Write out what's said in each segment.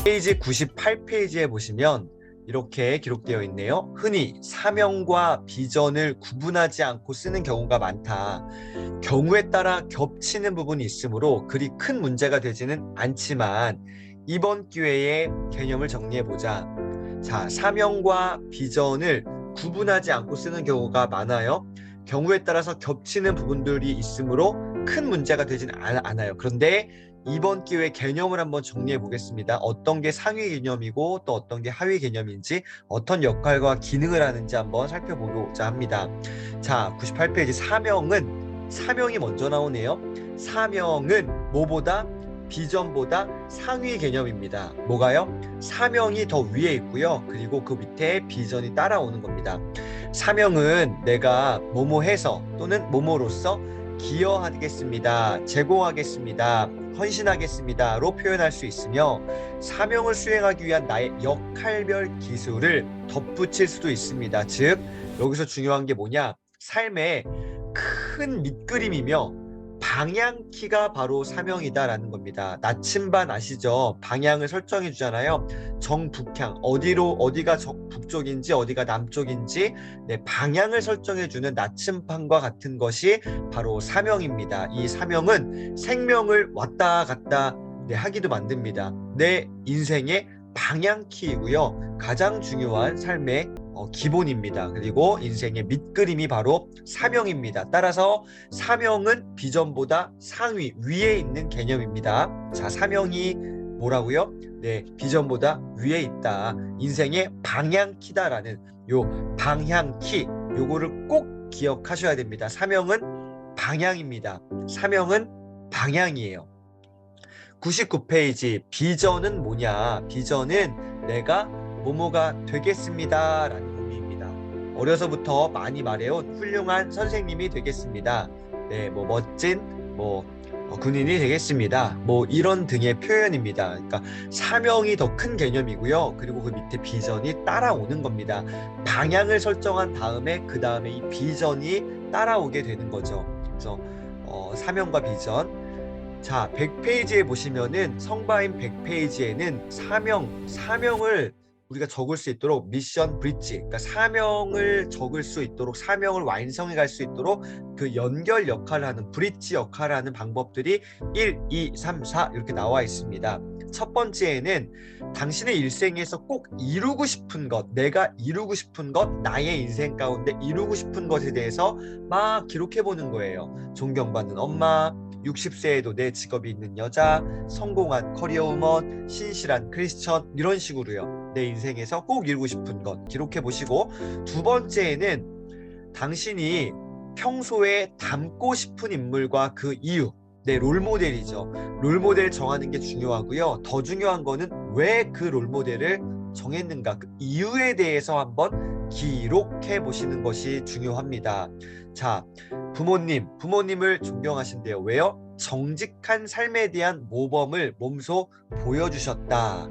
페이지 98페이지에 보시면 이렇게 기록되어 있네요. 흔히 사명과 비전을 구분하지 않고 쓰는 경우가 많다. 경우에 따라 겹치는 부분이 있으므로 그리 큰 문제가 되지는 않지만 이번 기회에 개념을 정리해보자. 자, 사명과 비전을 구분하지 않고 쓰는 경우가 많아요. 경우에 따라서 겹치는 부분들이 있으므로 큰 문제가 되지는 않아요. 그런데 이번 기회에 개념을 한번 정리해 보겠습니다. 어떤 게 상위 개념이고 또 어떤 게 하위 개념인지, 어떤 역할과 기능을 하는지 한번 살펴보고자 합니다. 자, 98페이지 사명이 먼저 나오네요. 사명은 뭐보다? 비전보다 상위 개념입니다. 뭐가요? 사명이 더 위에 있고요. 그리고 그 밑에 비전이 따라오는 겁니다. 사명은 내가 뭐뭐해서 또는 뭐뭐로서 기여하겠습니다, 제공하겠습니다, 헌신하겠습니다로 표현할 수 있으며, 사명을 수행하기 위한 나의 역할별 기술을 덧붙일 수도 있습니다. 즉 여기서 중요한 게 뭐냐, 삶의 큰 밑그림이며 방향키가 바로 사명이다라는 겁니다. 나침반 아시죠? 방향을 설정해 주잖아요. 정북향, 어디가 북쪽인지 어디가 남쪽인지, 네, 방향을 설정해 주는 나침반과 같은 것이 바로 사명입니다. 이 사명은 생명을 왔다 갔다 하기도 만듭니다. 내 인생의 방향키이고요. 가장 중요한 삶의 기본입니다. 그리고 인생의 밑그림이 바로 사명입니다. 따라서 사명은 비전보다 상위, 위에 있는 개념입니다. 자, 사명이 뭐라고요? 네, 비전보다 위에 있다. 인생의 방향키다라는 요 방향키, 요거를 꼭 기억하셔야 됩니다. 사명은 방향입니다. 사명은 방향이에요. 99페이지 비전은 뭐냐? 비전은 내가 뭐뭐가 되겠습니다 라는 의미입니다. 어려서부터 많이 말해온 훌륭한 선생님이 되겠습니다. 네, 뭐 멋진 군인이 되겠습니다. 뭐 이런 등의 표현입니다. 그러니까 사명이 더 큰 개념이고요. 그리고 그 밑에 비전이 따라오는 겁니다. 방향을 설정한 다음에 그 다음에 이 비전이 따라오게 되는 거죠. 그래서 사명과 비전. 자, 100페이지에 보시면은 성바임 100페이지에는 사명을 우리가 적을 수 있도록 미션 브릿지, 그러니까 사명을 적을 수 있도록, 사명을 완성해 갈 수 있도록 그 연결 역할을 하는, 브릿지 역할을 하는 방법들이 1, 2, 3, 4 이렇게 나와 있습니다. 첫 번째에는 당신의 일생에서 꼭 이루고 싶은 것, 내가 이루고 싶은 것, 나의 인생 가운데 이루고 싶은 것에 대해서 막 기록해 보는 거예요. 존경받는 엄마, 60세에도 내 직업이 있는 여자, 성공한 커리어 우먼, 신실한 크리스천, 이런 식으로요. 내 인생에서 꼭 이루고 싶은 것 기록해 보시고, 두 번째에는 당신이 평소에 닮고 싶은 인물과 그 이유, 내 롤모델이죠. 롤모델 정하는 게 중요하고요. 더 중요한 거는 왜 그 롤모델을 정했는가, 그 이유에 대해서 한번 기록해 보시는 것이 중요합니다. 자, 부모님을 존경하신대요. 왜요? 정직한 삶에 대한 모범을 몸소 보여주셨다.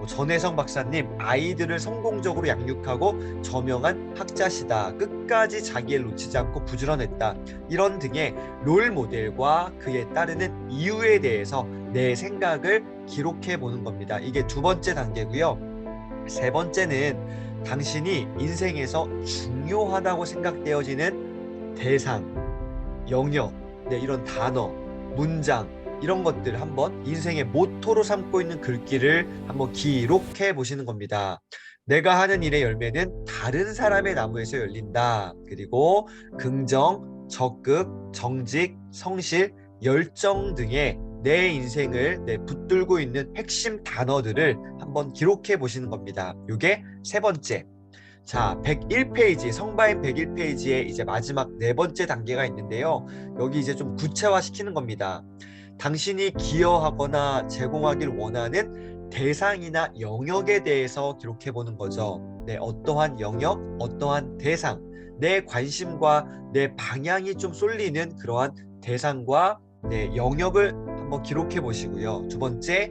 전혜성 박사님, 아이들을 성공적으로 양육하고 저명한 학자시다. 끝까지 자기를 놓치지 않고 부지런했다. 이런 등의 롤 모델과 그에 따르는 이유에 대해서 내 생각을 기록해 보는 겁니다. 이게 두 번째 단계고요. 세 번째는 당신이 인생에서 중요하다고 생각되어지는 대상, 영역, 이런 단어, 문장, 이런 것들 한번 인생의 모토로 삼고 있는 글귀를 한번 기록해 보시는 겁니다. 내가 하는 일의 열매는 다른 사람의 나무에서 열린다. 그리고 긍정, 적극, 정직, 성실, 열정 등의 내 인생을 붙들고 있는 핵심 단어들을 한번 기록해 보시는 겁니다. 이게 세 번째. 자, 101페이지, 성바임 101페이지에 이제 마지막 네 번째 단계가 있는데요. 여기 이제 좀 구체화 시키는 겁니다. 당신이 기여하거나 제공하길 원하는 대상이나 영역에 대해서 기록해 보는 거죠. 네, 어떠한 영역, 어떠한 대상, 내 관심과 내 방향이 좀 쏠리는 그러한 대상과 내 영역을 한번 기록해 보시고요. 두 번째,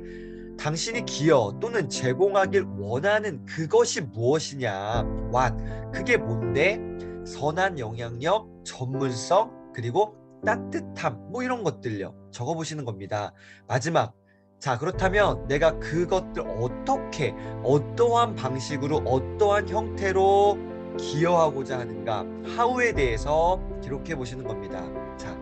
당신이 기여 또는 제공하길 원하는 그것이 무엇이냐. what. 그게 뭔데? 선한 영향력, 전문성, 그리고 따뜻함, 뭐 이런 것들요. 적어보시는 겁니다. 마지막. 자, 그렇다면 내가 그것들 어떻게, 어떠한 방식으로, 어떠한 형태로 기여하고자 하는가, how에 대해서 기록해 보시는 겁니다. 자,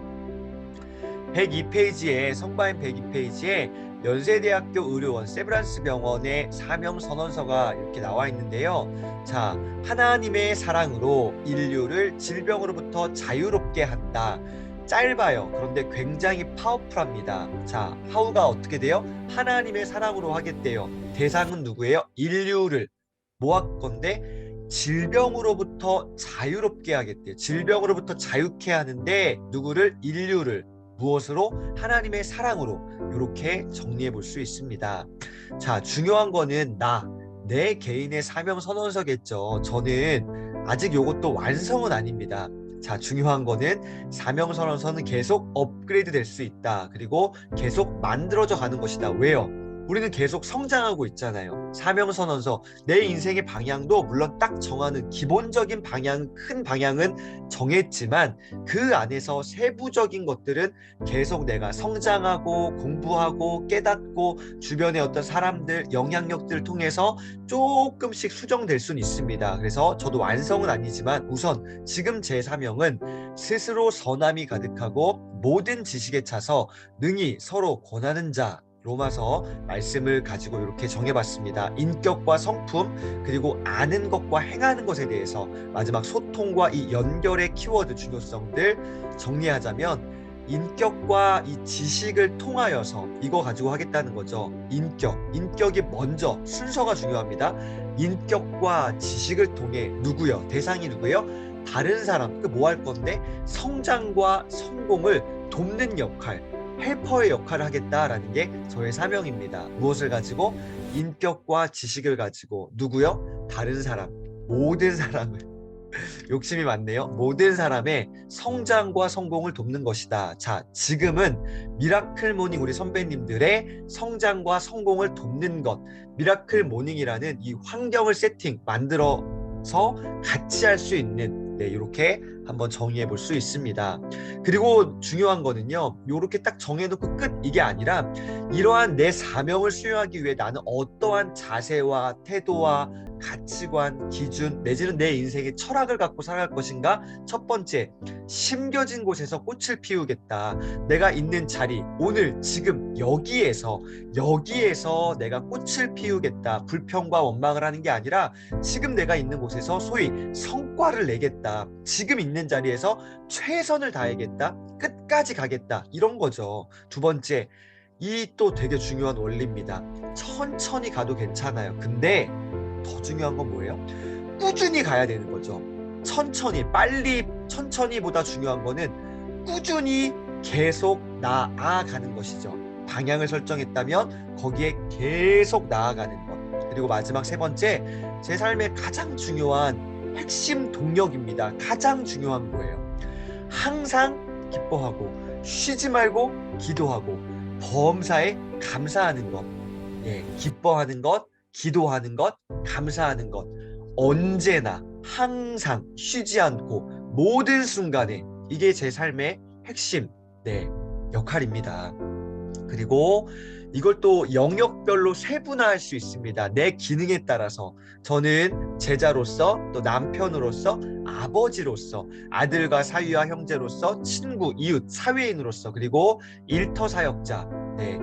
102페이지에 성바인 102페이지에 연세대학교 의료원 세브란스 병원의 사명 선언서가 이렇게 나와 있는데요. 자, 하나님의 사랑으로 인류를 질병으로부터 자유롭게 한다. 짧아요. 그런데 굉장히 파워풀합니다. 자, how가 어떻게 돼요? 하나님의 사랑으로 하겠대요. 대상은 누구예요? 인류를. 뭐 할 건데? 질병으로부터 자유롭게 하겠대요. 질병으로부터 자유케 하는데 누구를? 인류를. 무엇으로? 하나님의 사랑으로. 이렇게 정리해 볼 수 있습니다. 자, 중요한 거는 내 개인의 사명 선언서겠죠. 저는 아직 이것도 완성은 아닙니다. 자, 중요한 거는 사명 선언서는 계속 업그레이드 될 수 있다. 그리고 계속 만들어져 가는 것이다. 왜요? 우리는 계속 성장하고 있잖아요. 사명선언서, 내 인생의 방향도 물론 딱 정하는 기본적인 방향, 큰 방향은 정했지만 그 안에서 세부적인 것들은 계속 내가 성장하고 공부하고 깨닫고 주변의 어떤 사람들, 영향력들을 통해서 조금씩 수정될 수는 있습니다. 그래서 저도 완성은 아니지만 우선 지금 제 사명은 스스로 선함이 가득하고 모든 지식에 차서 능히 서로 권하는 자, 로마서 말씀을 가지고 이렇게 정해봤습니다. 인격과 성품, 그리고 아는 것과 행하는 것에 대해서 마지막 소통과 이 연결의 키워드 중요성들 정리하자면 인격과 이 지식을 통하여서 이거 가지고 하겠다는 거죠. 인격이 먼저, 순서가 중요합니다. 인격과 지식을 통해 누구요? 대상이 누구요? 다른 사람, 뭐 할 건데? 성장과 성공을 돕는 역할, 헬퍼의 역할을 하겠다라는 게 저의 사명입니다. 무엇을 가지고? 인격과 지식을 가지고 누구요? 다른 사람, 모든 사람을 욕심이 많네요. 모든 사람의 성장과 성공을 돕는 것이다. 자, 지금은 미라클 모닝 우리 선배님들의 성장과 성공을 돕는 것, 미라클 모닝이라는 이 환경을 만들어서 같이 할 수 있는, 이렇게 한번 정의해 볼 수 있습니다. 그리고 중요한 거는요, 이렇게 딱 정해놓고 끝, 이게 아니라 이러한 내 사명을 수행하기 위해 나는 어떠한 자세와 태도와 가치관, 기준, 내지는 내 인생의 철학을 갖고 살아갈 것인가? 첫 번째, 심겨진 곳에서 꽃을 피우겠다. 내가 있는 자리, 오늘 지금 여기에서 내가 꽃을 피우겠다. 불평과 원망을 하는 게 아니라 지금 내가 있는 곳에서 소위 성과를 내겠다. 지금 있는 자리에서 최선을 다하겠다. 끝까지 가겠다. 이런 거죠. 두 번째, 이 또 되게 중요한 원리입니다. 천천히 가도 괜찮아요. 근데 더 중요한 건 뭐예요? 꾸준히 가야 되는 거죠. 천천히, 빨리, 천천히보다 중요한 거는 꾸준히 계속 나아가는 것이죠. 방향을 설정했다면 거기에 계속 나아가는 것. 그리고 마지막 세 번째, 제 삶의 가장 중요한 핵심 동력입니다. 가장 중요한 거예요. 항상 기뻐하고 쉬지 말고 기도하고 범사에 감사하는 것. 기뻐하는 것, 기도하는 것, 감사하는 것. 언제나 항상 쉬지 않고 모든 순간에 이게 제 삶의 핵심 역할입니다. 그리고 이걸 또 영역별로 세분화할 수 있습니다. 내 기능에 따라서 저는 제자로서, 또 남편으로서, 아버지로서, 아들과 사위와 형제로서, 친구, 이웃, 사회인으로서, 그리고 일터 사역자,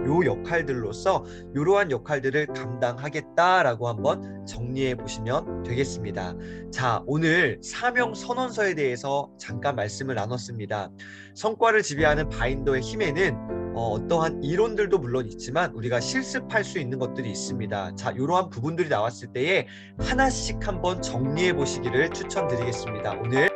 요 역할들로서 이러한 역할들을 감당하겠다라고 한번 정리해 보시면 되겠습니다. 자, 오늘 사명 선언서에 대해서 잠깐 말씀을 나눴습니다. 성과를 지배하는 바인더의 힘에는 어떠한 이론들도 물론 있지만 우리가 실습할 수 있는 것들이 있습니다. 자, 이러한 부분들이 나왔을 때에 하나씩 한번 정리해 보시기를 추천드리겠습니다. 오늘